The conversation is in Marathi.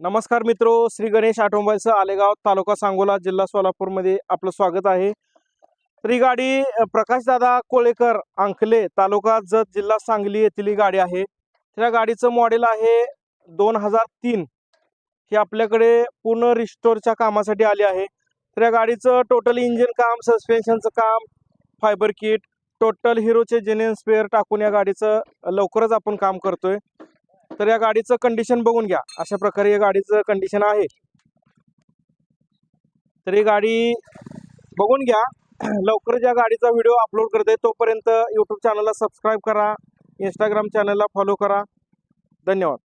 नमस्कार मित्रो, श्री गणेश ऑटोमोबाईल्स आलेगाव, तालुका सांगोला, जिल्हा सोलापूरमध्ये आपलं स्वागत आहे। तर ही गाडी प्रकाशदादा कोळेकर अंकले, तालुका जत, जिल्हा सांगली येथील ही गाडी आहे। त्या गाडीचं मॉडेल आहे 2003। ही आपल्याकडे पूर्ण रिस्टोरच्या कामासाठी आली आहे। तर या गाडीचं टोटल इंजिन काम, सस्पेन्शनचं काम, फायबर किट, टोटल हिरोचे जेन्युइन स्पेअर टाकून या गाडीचं लवकरच आपण काम करतोय। तर या गाडीचं कंडिशन बघून घ्या, अशा प्रकारे या गाडीचं कंडिशन आहे। तर ही गाडी बघून घ्या। लवकरच या गाडीचा व्हिडिओ अपलोड करते, तोपर्यंत यूट्यूब चॅनलला सबस्क्राईब करा, इंस्टाग्राम चॅनलला फॉलो करा। धन्यवाद।